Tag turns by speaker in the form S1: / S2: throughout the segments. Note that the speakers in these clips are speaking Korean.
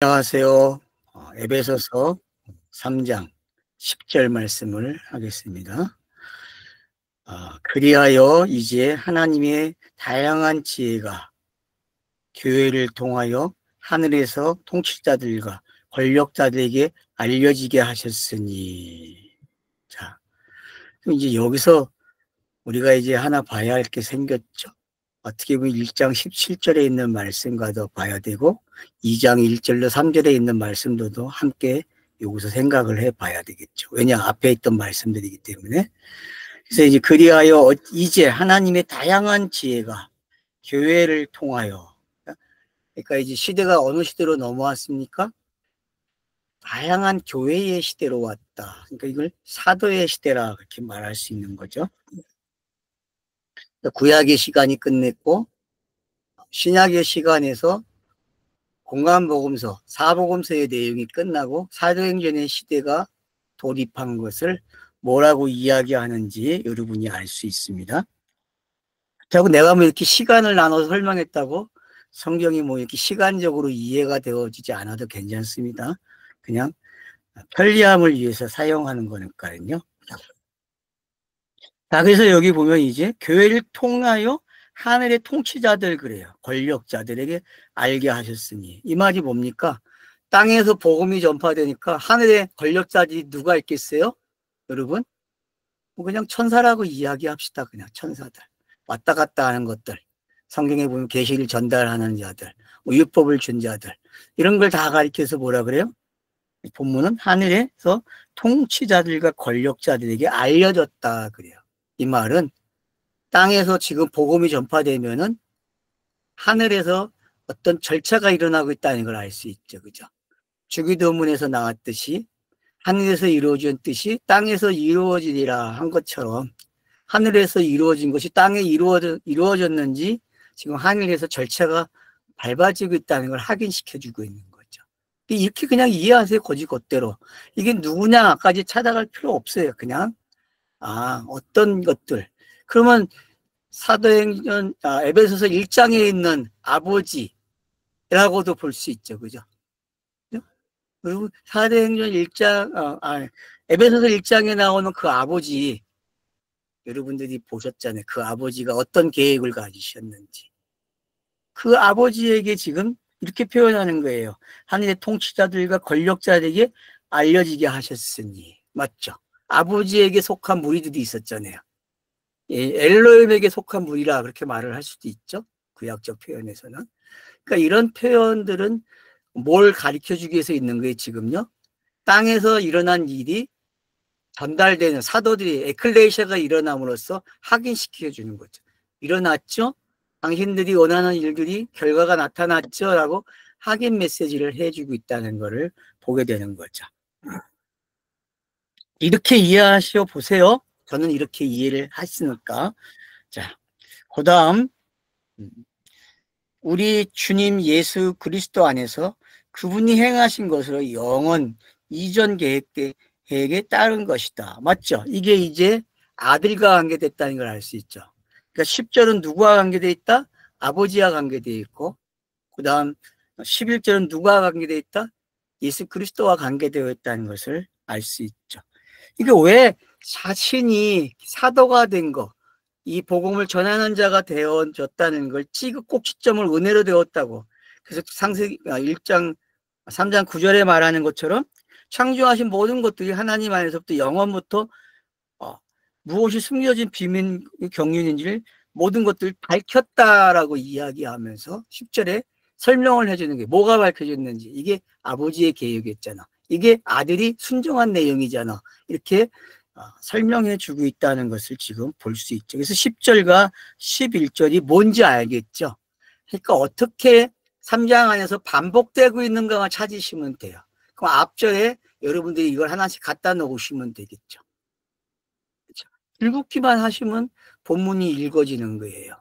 S1: 안녕하세요. 에베소서 3장 10절 말씀을 하겠습니다. 그리하여 이제 하나님의 다양한 지혜가 교회를 통하여 하늘에서 통치자들과 권력자들에게 알려지게 하셨으니. 자, 그럼 이제 여기서 우리가 이제 하나 봐야 할 게 생겼죠. 어떻게 보면 1장 17절에 있는 말씀과도 봐야 되고 2장 1절로 3절에 있는 말씀도 함께 여기서 생각을 해 봐야 되겠죠. 왜냐, 앞에 있던 말씀들이기 때문에. 그래서 이제 그리하여 이제 하나님의 다양한 지혜가 교회를 통하여, 그러니까 이제 시대가 어느 시대로 넘어왔습니까? 다양한 교회의 시대로 왔다. 그러니까 이걸 사도의 시대라 그렇게 말할 수 있는 거죠. 구약의 시간이 끝냈고 신약의 시간에서 공간복음서, 사복음서의 내용이 끝나고 사도행전의 시대가 돌입한 것을 뭐라고 이야기하는지 여러분이 알 수 있습니다. 그렇다고 내가 뭐 이렇게 시간을 나눠서 설명했다고 성경이 뭐 이렇게 시간적으로 이해가 되어지지 않아도 괜찮습니다. 그냥 편리함을 위해서 사용하는 거니까요. 자, 그래서 여기 보면 이제 교회를 통하여 하늘의 통치자들, 그래요. 권력자들에게 알게 하셨으니. 이 말이 뭡니까? 땅에서 복음이 전파되니까 하늘의 권력자들이 누가 있겠어요? 여러분? 뭐 그냥 천사라고 이야기합시다. 그냥 천사들. 왔다 갔다 하는 것들. 성경에 보면 계시를 전달하는 자들, 뭐 율법을 준 자들. 이런 걸 다 가리켜서 뭐라 그래요? 본문은 하늘에서 통치자들과 권력자들에게 알려졌다 그래요. 이 말은 땅에서 지금 복음이 전파되면은 하늘에서 어떤 절차가 일어나고 있다는 걸 알 수 있죠. 그죠? 주기도문에서 나왔듯이 하늘에서 이루어진 뜻이 땅에서 이루어지리라 한 것처럼 하늘에서 이루어진 것이 땅에 이루어졌는지 지금 하늘에서 절차가 밟아지고 있다는 걸 확인시켜주고 있는 거죠. 이렇게 그냥 이해하세요. 곧대로. 이게 누구냐까지 찾아갈 필요 없어요. 그냥 어떤 것들. 그러면 사도행전 에베소서 1장에 있는 아버지라고도 볼 수 있죠. 그죠? 그리고 사도행전 1장 에베소서 1장에 나오는 그 아버지, 여러분들이 보셨잖아요. 그 아버지가 어떤 계획을 가지셨는지. 그 아버지에게 지금 이렇게 표현하는 거예요. 하늘의 통치자들과 권력자들에게 알려지게 하셨으니. 맞죠? 아버지에게 속한 무리들이 있었잖아요. 엘로힘에게 속한 무리라 그렇게 말을 할 수도 있죠. 구약적 표현에서는. 그러니까 이런 표현들은 뭘 가르쳐주기 위해서 있는 거예요, 지금요? 땅에서 일어난 일이 전달되는 사도들이 에클레시아가 일어남으로써 확인시켜주는 거죠. 일어났죠? 당신들이 원하는 일들이 결과가 나타났죠? 라고 확인 메시지를 해주고 있다는 것을 보게 되는 거죠. 이렇게 이해하시오 보세요. 저는 이렇게 이해를 하시니까. 자, 그 다음 우리 주님 예수 그리스도 안에서 그분이 행하신 것으로 영원 이전 계획에 따른 것이다. 맞죠? 이게 이제 아들과 관계됐다는 걸 알 수 있죠. 그러니까 10절은 누구와 관계되어 있다? 아버지와 관계되어 있고, 그 다음 11절은 누구와 관계되어 있다? 예수 그리스도와 관계되어 있다는 것을 알 수 있죠. 이게 왜 자신이 사도가 된 거, 이 복음을 전하는 자가 되어졌다는 걸 꼭지점을 은혜로 되었다고. 그래서 창세기 1장 3장 9절에 말하는 것처럼 창조하신 모든 것들이 하나님 안에서부터 영원부터 무엇이 숨겨진 비밀 경륜인지를 모든 것들을 밝혔다라고 이야기하면서 10절에 설명을 해주는 게 뭐가 밝혀졌는지, 이게 아버지의 계획이었잖아. 이게 아들이 순종한 내용이잖아. 이렇게 설명해 주고 있다는 것을 지금 볼 수 있죠. 그래서 10절과 11절이 뭔지 알겠죠. 그러니까 어떻게 3장 안에서 반복되고 있는가만 찾으시면 돼요. 그럼 앞절에 여러분들이 이걸 하나씩 갖다 놓으시면 되겠죠. 그렇죠? 읽기만 하시면 본문이 읽어지는 거예요.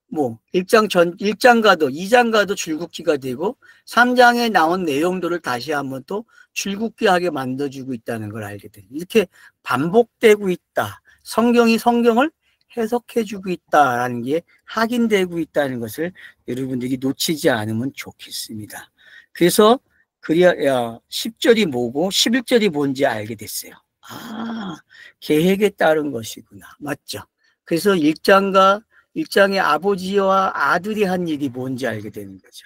S1: 뭐 1장가도 2장가도 줄긋기가 되고 3장에 나온 내용들을 다시 한번 또 줄긋기하게 만들어주고 있다는 걸 알게 돼요. 이렇게 반복되고 있다. 성경이 성경을 해석해주고 있다라는 게 확인되고 있다는 것을 여러분들이 놓치지 않으면 좋겠습니다. 그래서 그래야 10절이 뭐고 11절이 뭔지 알게 됐어요. 계획에 따른 것이구나. 맞죠? 그래서 일장의 아버지와 아들이 한 일이 뭔지 알게 되는 거죠.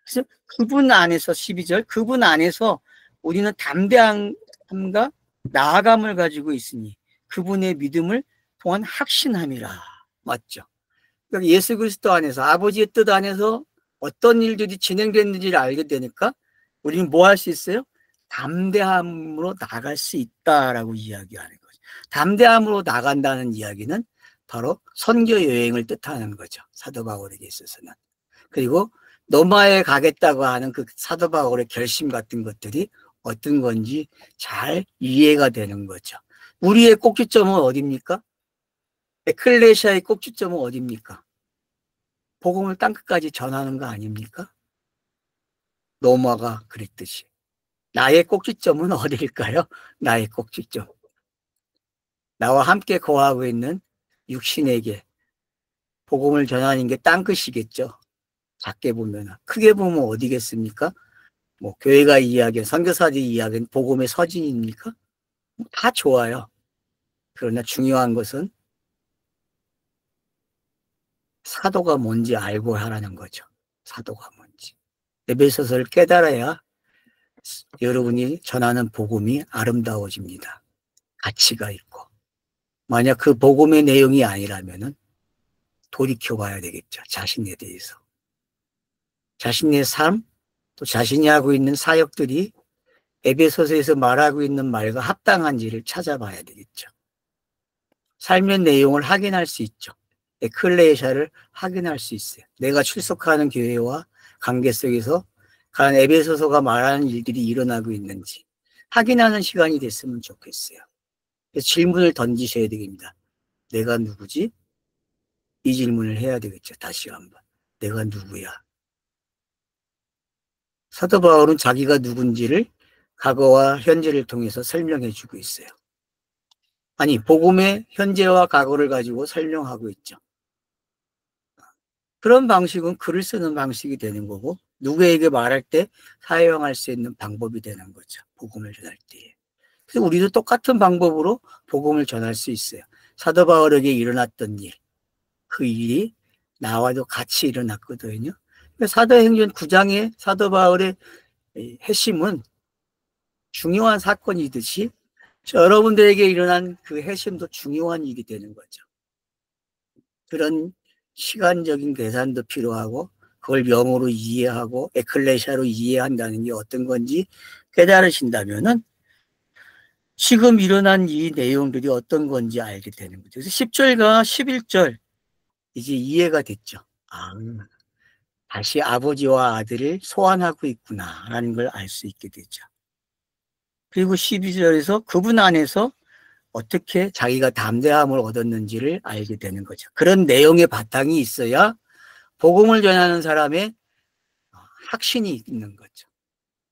S1: 그래서 그분 안에서 12절, 그분 안에서 우리는 담대함과 나아감을 가지고 있으니 그분의 믿음을 통한 확신함이라. 맞죠? 그러니까 예수 그리스도 안에서, 아버지의 뜻 안에서 어떤 일들이 진행됐는지를 알게 되니까 우리는 뭐 할 수 있어요? 담대함으로 나갈 수 있다라고 이야기하는 거죠. 담대함으로 나간다는 이야기는 바로 선교 여행을 뜻하는 거죠. 사도 바울에게 있어서는. 그리고 로마에 가겠다고 하는 그 사도 바울의 결심 같은 것들이 어떤 건지 잘 이해가 되는 거죠. 우리의 꼭지점은 어디입니까? 에클레시아의 꼭지점은 어디입니까? 복음을 땅끝까지 전하는 거 아닙니까? 로마가 그랬듯이. 나의 꼭지점은 어디일까요? 나의 꼭지점. 나와 함께 거하고 있는 육신에게 복음을 전하는 게 땅끝이겠죠. 작게 보면. 크게 보면 어디겠습니까? 뭐 교회가 이야기한, 선교사들이 이야기한 복음의 서진입니까? 다 좋아요. 그러나 중요한 것은 사도가 뭔지 알고 하라는 거죠. 사도가 뭔지. 에베소서를 깨달아야 여러분이 전하는 복음이 아름다워집니다. 가치가 있고. 만약 그 복음의 내용이 아니라면은 돌이켜봐야 되겠죠. 자신에 대해서. 자신의 삶, 또 자신이 하고 있는 사역들이 에베소서에서 말하고 있는 말과 합당한지를 찾아봐야 되겠죠. 삶의 내용을 확인할 수 있죠. 에클레시아를 확인할 수 있어요. 내가 출석하는 교회와 관계 속에서 과연 에베소서가 말하는 일들이 일어나고 있는지 확인하는 시간이 됐으면 좋겠어요. 그래서 질문을 던지셔야 됩니다. 내가 누구지? 이 질문을 해야 되겠죠. 다시 한번. 내가 누구야? 사도 바울은 자기가 누군지를 과거와 현재를 통해서 설명해 주고 있어요. 아니, 복음의 현재와 과거를 가지고 설명하고 있죠. 그런 방식은 글을 쓰는 방식이 되는 거고 누구에게 말할 때 사용할 수 있는 방법이 되는 거죠. 복음을 전할 때. 그래서 우리도 똑같은 방법으로 복음을 전할 수 있어요. 사도 바울에게 일어났던 일, 그 일이 나와도 같이 일어났거든요. 사도행전 9장의 사도 바울의 회심은 중요한 사건이듯이 여러분들에게 일어난 그 회심도 중요한 일이 되는 거죠. 그런 시간적인 계산도 필요하고 그걸 명으로 이해하고 에클레시아로 이해한다는 게 어떤 건지 깨달으신다면은 지금 일어난 이 내용들이 어떤 건지 알게 되는 거죠. 그래서 10절과 11절 이제 이해가 됐죠. 다시 아버지와 아들을 소환하고 있구나라는 걸 알 수 있게 되죠. 그리고 12절에서 그분 안에서 어떻게 자기가 담대함을 얻었는지를 알게 되는 거죠. 그런 내용의 바탕이 있어야 복음을 전하는 사람의 확신이 있는 거죠.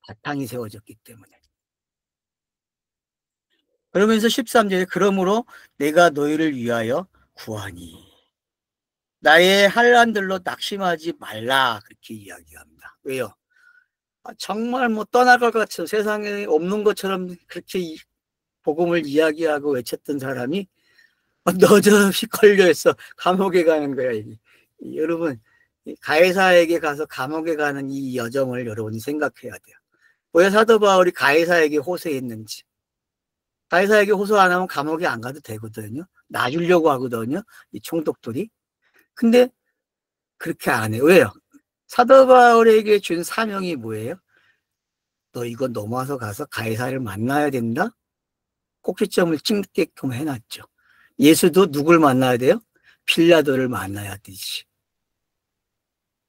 S1: 바탕이 세워졌기 때문에. 그러면서 13절에 그러므로 내가 너희를 위하여 구하니 나의 한란들로 낙심하지 말라 그렇게 이야기합니다. 왜요? 정말 뭐 떠날 것 같은 세상에 없는 것처럼 그렇게 복음을 이야기하고 외쳤던 사람이 너저없이 걸려있어 감옥에 가는 거야. 이게. 여러분 가해사에게 가서 감옥에 가는 이 여정을 여러분이 생각해야 돼요. 왜 사도 바울이 가해사에게 호소했는지. 가해사에게 호소 안 하면 감옥에 안 가도 되거든요. 놔주려고 하거든요. 이 총독들이. 근데 그렇게 안 해요. 왜요? 사도 바울에게 준 사명이 뭐예요? 너 이거 넘어서 가서 가해사를 만나야 된다? 꼭지점을 찍게끔 해놨죠. 예수도 누굴 만나야 돼요? 빌라도를 만나야 되지.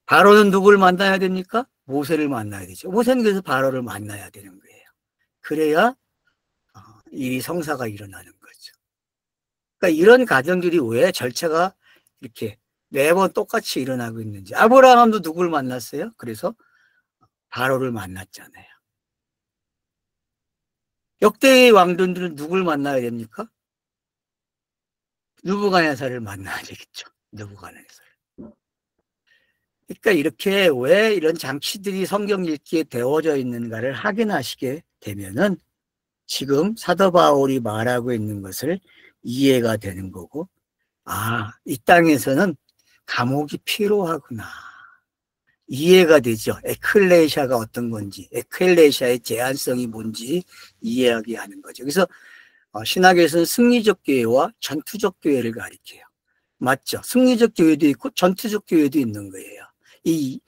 S1: 바로는 누굴 만나야 됩니까? 모세를 만나야 되죠. 모세는 그래서 바로를 만나야 되는 거예요. 그래야 이 성사가 일어나는 거죠. 그러니까 이런 과정들이 왜 절차가 이렇게 매번 똑같이 일어나고 있는지. 아브라함도 누굴 만났어요? 그래서 바로를 만났잖아요. 역대의 왕들은 누굴 만나야 됩니까? 느부갓네살을 만나야 되겠죠. 느부갓네살. 그러니까 이렇게 왜 이런 장치들이 성경 읽기에 되어져 있는가를 확인하시게 되면은 지금 사도 바울이 말하고 있는 것을 이해가 되는 거고, 아, 이 땅에서는 감옥이 필요하구나. 이해가 되죠. 에클레시아가 어떤 건지, 에클레시아의 제한성이 뭔지 이해하게 하는 거죠. 그래서 신학에서는 승리적 교회와 전투적 교회를 가리켜요. 맞죠? 승리적 교회도 있고 전투적 교회도 있는 거예요. 이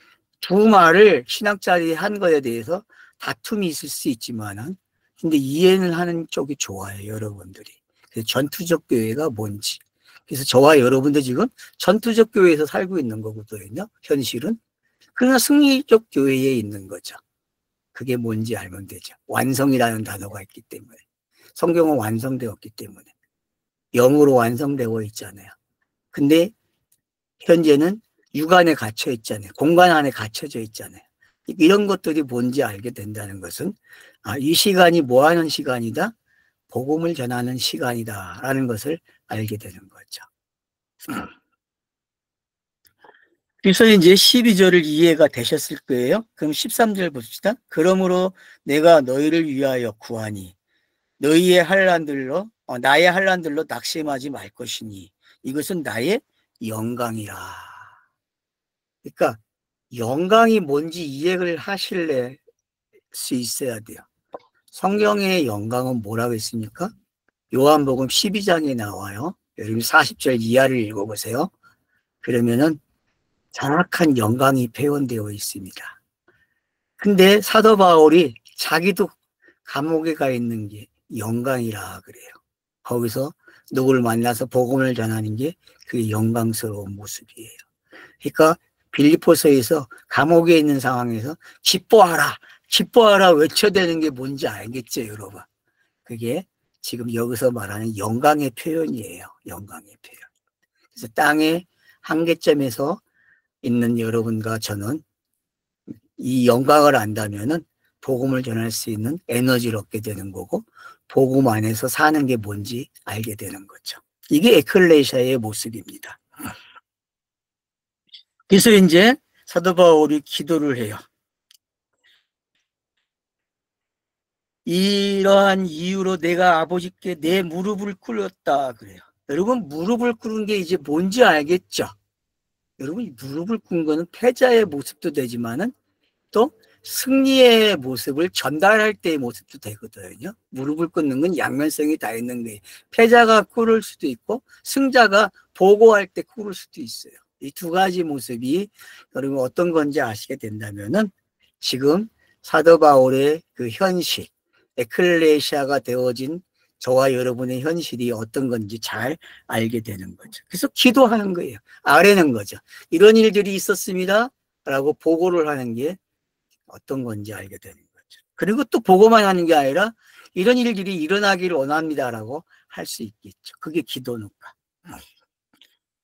S1: 두 말을 신학자들이 한 거에 대해서 다툼이 있을 수 있지만은, 근데 이해는 하는 쪽이 좋아요, 여러분들이. 그래서 전투적 교회가 뭔지. 그래서 저와 여러분도 지금 전투적 교회에서 살고 있는 거거든요, 현실은. 그러나 승리적 교회에 있는 거죠. 그게 뭔지 알면 되죠. 완성이라는 단어가 있기 때문에. 성경은 완성되었기 때문에. 영으로 완성되어 있잖아요. 근데 현재는 육안에 갇혀 있잖아요. 공간 안에 갇혀져 있잖아요. 이런 것들이 뭔지 알게 된다는 것은, 아, 이 시간이 뭐 하는 시간이다? 복음을 전하는 시간이다 라는 것을 알게 되는 거죠. 그래서 이제 12절을 이해가 되셨을 거예요. 그럼 13절 봅시다. 그러므로 내가 너희를 위하여 구하니 너희의 한란들로 나의 한란들로 낙심하지 말 것이니 이것은 나의 영광이라. 그러니까 영광이 뭔지 이해를 하실래 수 있어야 돼요. 성경의 영광은 뭐라고 했습니까? 요한복음 12장에 나와요. 여러분 40절 이하를 읽어보세요. 그러면은 정확한 영광이 표현되어 있습니다. 근데 사도 바울이 자기도 감옥에 가 있는 게 영광이라 그래요. 거기서 누구를 만나서 복음을 전하는 게 그게 영광스러운 모습이에요. 그러니까 빌립보서에서 감옥에 있는 상황에서 기뻐하라, 기뻐하라 외쳐대는 게 뭔지 알겠죠, 여러분? 그게 지금 여기서 말하는 영광의 표현이에요. 영광의 표현. 그래서 땅의 한계점에서 있는 여러분과 저는 이 영광을 안다면은 복음을 전할 수 있는 에너지를 얻게 되는 거고, 복음 안에서 사는 게 뭔지 알게 되는 거죠. 이게 에클레시아의 모습입니다. 그래서 이제 사도 바울이 기도를 해요. 이러한 이유로 내가 아버지께 내 무릎을 꿇었다 그래요. 여러분, 무릎을 꿇은 게 이제 뭔지 알겠죠? 여러분, 무릎을 꿇은 거는 패자의 모습도 되지만은 또 승리의 모습을 전달할 때의 모습도 되거든요. 무릎을 꿇는 건 양면성이 다 있는 거예요. 패자가 꿇을 수도 있고 승자가 보고할 때 꿇을 수도 있어요. 이 두 가지 모습이 여러분 어떤 건지 아시게 된다면은 지금 사도 바울의 그 현실, 에클레시아가 되어진 저와 여러분의 현실이 어떤 건지 잘 알게 되는 거죠. 그래서 기도하는 거예요. 아뢰는 거죠. 이런 일들이 있었습니다 라고 보고를 하는 게 어떤 건지 알게 되는 거죠. 그리고 또 보고만 하는 게 아니라 이런 일들이 일어나기를 원합니다라고 할 수 있겠죠. 그게 기도니까.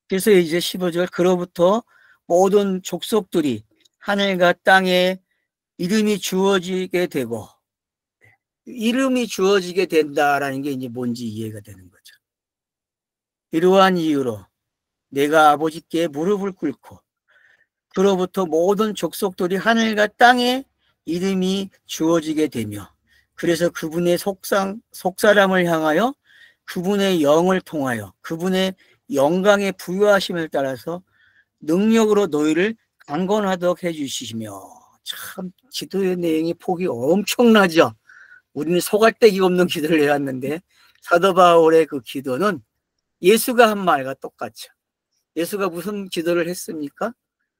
S1: 그래서 이제 15절 그로부터 모든 족속들이 하늘과 땅에 이름이 주어지게 되고, 이름이 주어지게 된다라는 게 이제 뭔지 이해가 되는 거죠. 이러한 이유로 내가 아버지께 무릎을 꿇고 그로부터 모든 족속들이 하늘과 땅에 이름이 주어지게 되며, 그래서 그분의 속사람을 향하여 그분의 영을 통하여 그분의 영광의 부유하심을 따라서 능력으로 너희를 강건하도록 해주시며. 참 기도의 내용이 폭이 엄청나죠. 우리는 소갈데기 없는 기도를 해왔는데 사도 바울의 그 기도는 예수가 한 말과 똑같죠. 예수가 무슨 기도를 했습니까?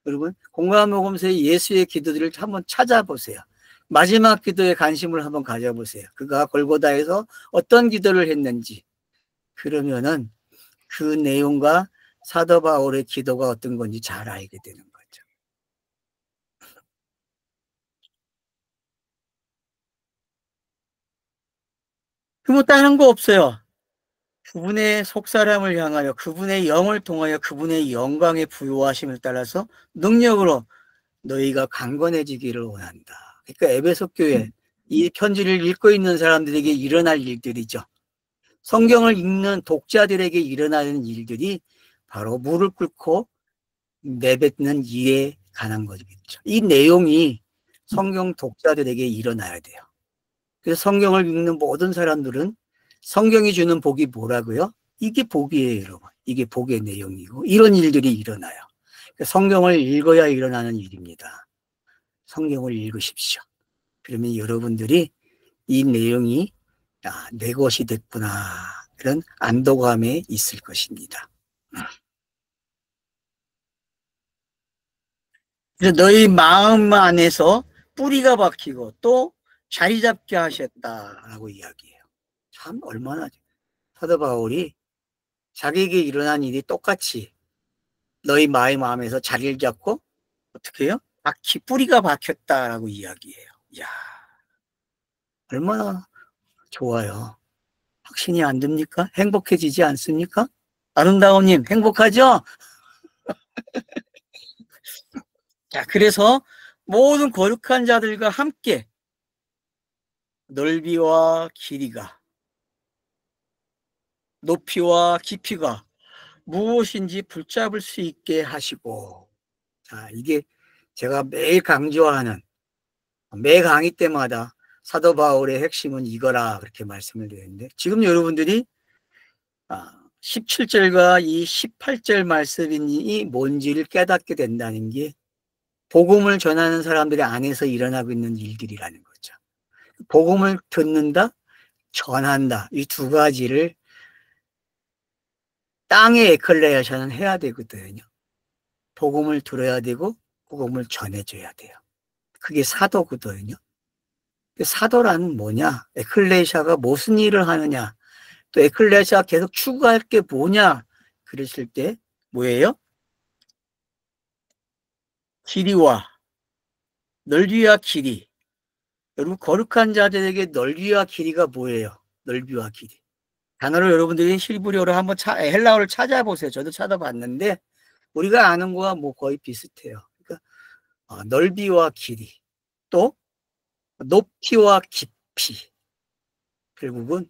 S1: 여러분 공감복음서의 예수의 기도들을 한번 찾아보세요. 마지막 기도에 관심을 한번 가져보세요. 그가 골고다에서 어떤 기도를 했는지. 그러면은 그 내용과 사도 바울의 기도가 어떤 건지 잘 알게 되는 거죠. 뭐 다른 거 없어요. 그분의 속사람을 향하여 그분의 영을 통하여 그분의 영광의 부요하심을 따라서 능력으로 너희가 강건해지기를 원한다. 그러니까 에베소 교회 이 편지를 읽고 있는 사람들에게 일어날 일들이죠. 성경을 읽는 독자들에게 일어나는 일들이 바로 무릎 꿇고 내뱉는 이의 관한 거겠죠. 이 내용이 성경 독자들에게 일어나야 돼요. 그래서 성경을 읽는 모든 사람들은 성경이 주는 복이 뭐라고요? 이게 복이에요, 여러분. 이게 복의 내용이고 이런 일들이 일어나요. 성경을 읽어야 일어나는 일입니다. 성경을 읽으십시오. 그러면 여러분들이 이 내용이 내 것이 됐구나 그런 안도감에 있을 것입니다. 그래서 너희 마음 안에서 뿌리가 박히고 또 자리 잡게 하셨다라고 이야기해요. 참 얼마나 사도 바울이 자기에게 일어난 일이 똑같이 너희 마음에서 자리를 잡고 어떻게 해요? 뿌리가 박혔다라고 이야기해요. 이야, 얼마나 좋아요. 확신이 안 듭니까? 행복해지지 않습니까? 아름다움님 행복하죠? 자, 그래서 모든 거룩한 자들과 함께 넓이와 길이가 높이와 깊이가 무엇인지 붙잡을 수 있게 하시고, 자, 이게 제가 매일 강조하는 매 강의 때마다 사도 바울의 핵심은 이거라 그렇게 말씀을 드렸는데, 지금 여러분들이 17절과 이 18절 말씀이 뭔지를 깨닫게 된다는 게 복음을 전하는 사람들의 안에서 일어나고 있는 일들이라는 거죠. 복음을 듣는다, 전한다, 이 두 가지를 땅의 에클레시아는 해야 되거든요. 복음을 들어야 되고 복음을 전해줘야 돼요. 그게 사도거든요. 사도란 뭐냐? 에클레시아가 무슨 일을 하느냐? 또 에클레시아가 계속 추구할 게 뭐냐? 그랬을 때 뭐예요? 길이와 넓이와 길이. 여러분 거룩한 자들에게 넓이와 길이가 뭐예요? 넓이와 길이. 단어를 여러분들이 히브리어로 한번 헬라어를 찾아보세요. 저도 찾아봤는데 우리가 아는 거와 뭐 거의 비슷해요. 그러니까 넓이와 길이, 또 높이와 깊이. 결국은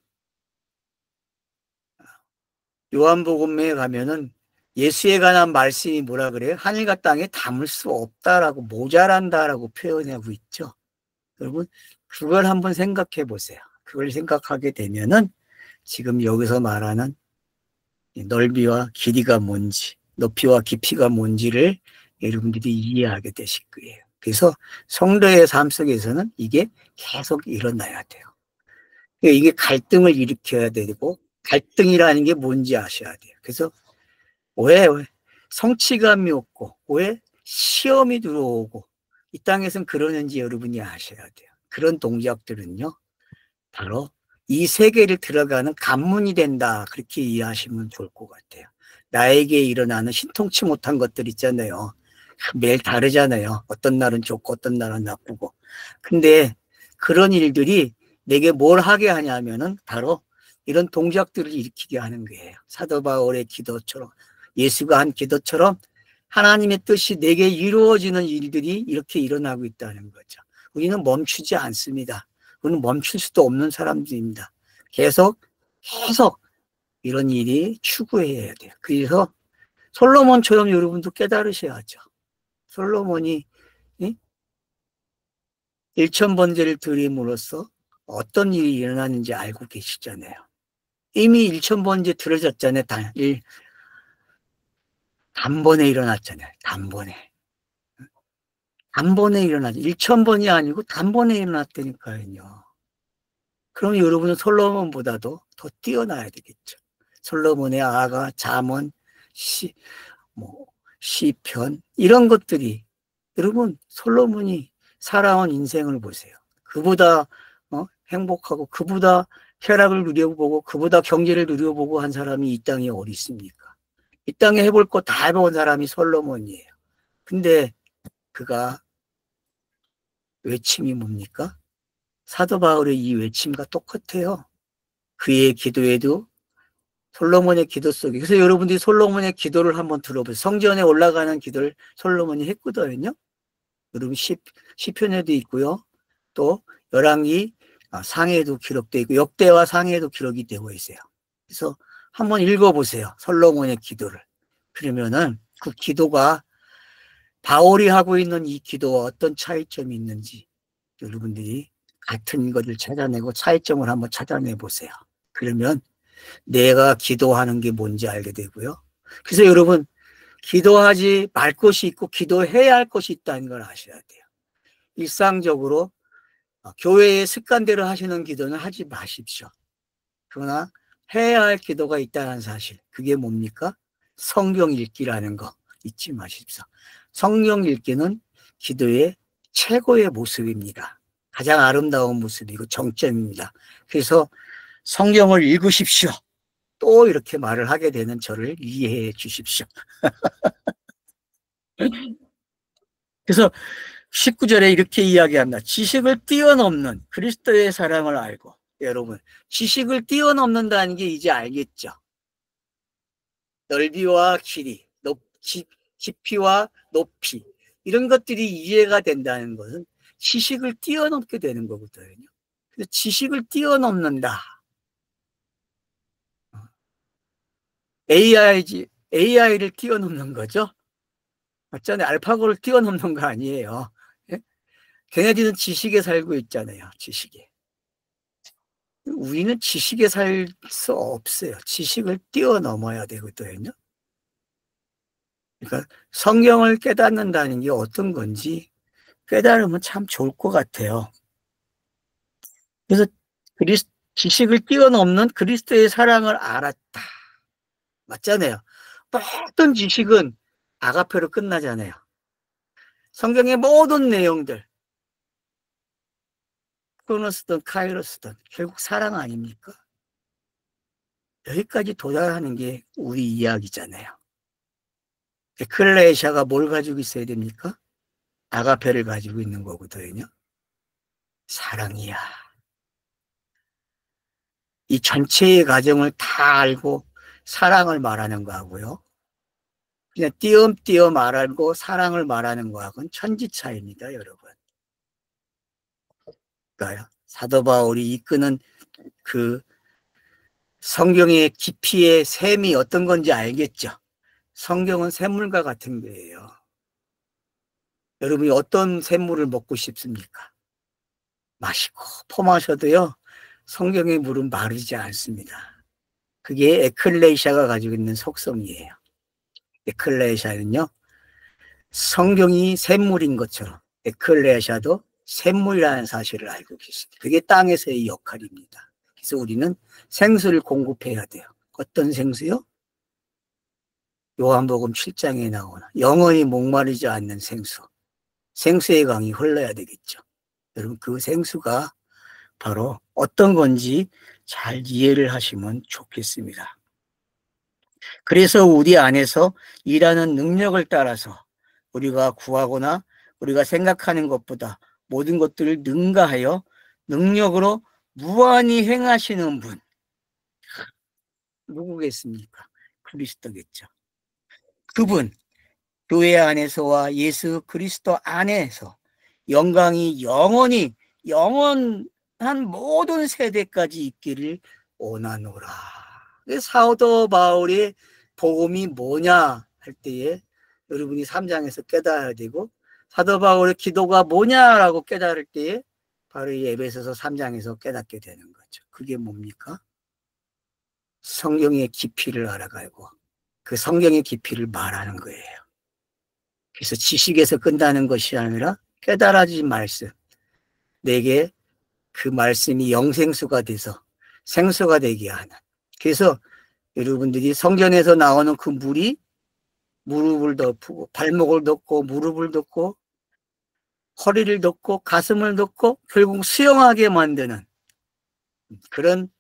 S1: 요한복음에 가면은 예수에 관한 말씀이 뭐라 그래요? 하늘과 땅에 담을 수 없다라고, 모자란다라고 표현하고 있죠. 여러분 그걸 한번 생각해 보세요. 그걸 생각하게 되면은 지금 여기서 말하는 넓이와 길이가 뭔지, 높이와 깊이가 뭔지를 여러분들이 이해하게 되실 거예요. 그래서 성도의 삶 속에서는 이게 계속 일어나야 돼요. 이게 갈등을 일으켜야 되고, 갈등이라는 게 뭔지 아셔야 돼요. 그래서 왜 성취감이 없고 왜 시험이 들어오고 이 땅에서는 그러는지 여러분이 아셔야 돼요. 그런 동작들은요 바로 이 세계를 들어가는 관문이 된다, 그렇게 이해하시면 좋을 것 같아요. 나에게 일어나는 신통치 못한 것들 있잖아요. 매일 다르잖아요. 어떤 날은 좋고 어떤 날은 나쁘고. 근데 그런 일들이 내게 뭘 하게 하냐면은 바로 이런 동작들을 일으키게 하는 거예요. 사도 바울의 기도처럼, 예수가 한 기도처럼 하나님의 뜻이 내게 이루어지는 일들이 이렇게 일어나고 있다는 거죠. 우리는 멈추지 않습니다. 우리는 멈출 수도 없는 사람들입니다. 계속 이런 일이 추구해야 돼요. 그래서 솔로몬처럼 여러분도 깨달으셔야죠. 솔로몬이 1000번제를 드림으로써 어떤 일이 일어나는지 알고 계시잖아요. 이미 1000번제 들어졌잖아요. 단번에 일어났잖아요. 단번에 일어나죠. 1000번이 아니고 단번에 일어났다니까요. 그럼 여러분은 솔로몬보다도 더 뛰어나야 되겠죠. 솔로몬의 아가, 잠언, 시편 이런 것들이, 여러분 솔로몬이 살아온 인생을 보세요. 그보다 행복하고 그보다 쾌락을 누려보고 그보다 경제를 누려보고 한 사람이 이 땅에 어디 있습니까? 이 땅에 해볼 거 다 해본 사람이 솔로몬이에요. 근데 그가 외침이 뭡니까? 사도 바울의 이 외침과 똑같아요. 그의 기도에도 솔로몬의 기도 속에, 그래서 여러분들이 솔로몬의 기도를 한번 들어보세요. 성전에 올라가는 기도를 솔로몬이 했거든요. 여러분 시편에도 있고요. 또 열왕기 상해에도 기록되어 있고 역대와 상해에도 기록이 되고 있어요. 그래서 한번 읽어보세요. 솔로몬의 기도를. 그러면은 그 기도가 바울이 하고 있는 이 기도와 어떤 차이점이 있는지 여러분들이 같은 것을 찾아내고 차이점을 한번 찾아내 보세요. 그러면 내가 기도하는 게 뭔지 알게 되고요. 그래서 여러분, 기도하지 말 것이 있고 기도해야 할 것이 있다는 걸 아셔야 돼요. 일상적으로 교회의 습관대로 하시는 기도는 하지 마십시오. 그러나 해야 할 기도가 있다는 사실, 그게 뭡니까? 성경 읽기라는 거 잊지 마십시오. 성경 읽기는 기도의 최고의 모습입니다. 가장 아름다운 모습이고 정점입니다. 그래서 성경을 읽으십시오. 또 이렇게 말을 하게 되는 저를 이해해 주십시오. 그래서 19절에 이렇게 이야기합니다. 지식을 뛰어넘는 그리스도의 사랑을 알고. 여러분, 지식을 뛰어넘는다는 게 이제 알겠죠? 넓이와 길이, 깊이와 높이, 이런 것들이 이해가 된다는 것은 지식을 뛰어넘게 되는 거거든요. 그래서 지식을 뛰어넘는다. AI를 뛰어넘는 거죠. 맞잖아요. 알파고를 뛰어넘는 거 아니에요. 예? 걔네들은 지식에 살고 있잖아요. 지식에. 우리는 지식에 살 수 없어요. 지식을 뛰어넘어야 되거든요. 그러니까 성경을 깨닫는다는 게 어떤 건지 깨달으면 참 좋을 것 같아요. 그래서 지식을 뛰어넘는 그리스도의 사랑을 알았다. 맞잖아요. 모든 지식은 아가페로 끝나잖아요. 성경의 모든 내용들, 크로노스든 카이로스든 결국 사랑 아닙니까? 여기까지 도달하는 게 우리 이야기잖아요. 에클레시아가 뭘 가지고 있어야 됩니까? 아가페를 가지고 있는 거거든요. 사랑이야. 이 전체의 과정을 다 알고 사랑을 말하는 거하고요. 그냥 띄엄띄엄 말하고 사랑을 말하는 거하고는 천지 차이입니다, 여러분. 그러니까요. 사도 바울이 이끄는 그 성경의 깊이의 샘이 어떤 건지 알겠죠? 성경은 샘물과 같은 거예요. 여러분이 어떤 샘물을 먹고 싶습니까? 마시고 퍼마셔도요, 성경의 물은 마르지 않습니다. 그게 에클레시아가 가지고 있는 속성이에요. 에클레시아는요, 성경이 샘물인 것처럼 에클레시아도 샘물이라는 사실을 알고 계십니다. 그게 땅에서의 역할입니다. 그래서 우리는 생수를 공급해야 돼요. 어떤 생수요? 요한복음 7장에 나오는 영원히 목마르지 않는 생수. 생수의 강이 흘러야 되겠죠. 여러분, 그 생수가 바로 어떤 건지 잘 이해를 하시면 좋겠습니다. 그래서 우리 안에서 일하는 능력을 따라서 우리가 구하거나 우리가 생각하는 것보다 모든 것들을 능가하여 능력으로 무한히 행하시는 분, 누구겠습니까? 그리스도겠죠. 그분, 교회 안에서와 예수 그리스도 안에서 영광이 영원한 모든 세대까지 있기를 원하노라. 사도 바울의 복음이 뭐냐 할 때에 여러분이 3장에서 깨달아야 되고, 사도 바울의 기도가 뭐냐라고 깨달을 때에 바로 이 에베소서 3장에서 깨닫게 되는 거죠. 그게 뭡니까? 성경의 깊이를 알아가고 그 성경의 깊이를 말하는 거예요. 그래서 지식에서 끝나는 것이 아니라 깨달아진 말씀, 내게 그 말씀이 영생수가 돼서 생수가 되게 하는. 그래서 여러분들이 성전에서 나오는 그 물이 무릎을 덮고 발목을 덮고 무릎을 덮고 허리를 덮고 가슴을 덮고 결국 수영하게 만드는 그런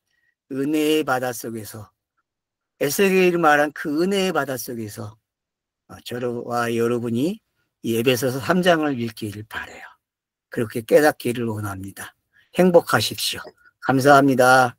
S1: 은혜의 바다 속에서, 에스겔이 말한 그 은혜의 바다 속에서 저와 여러분이 이 에베소서 3장을 읽기를 바라요. 그렇게 깨닫기를 원합니다. 행복하십시오. 감사합니다.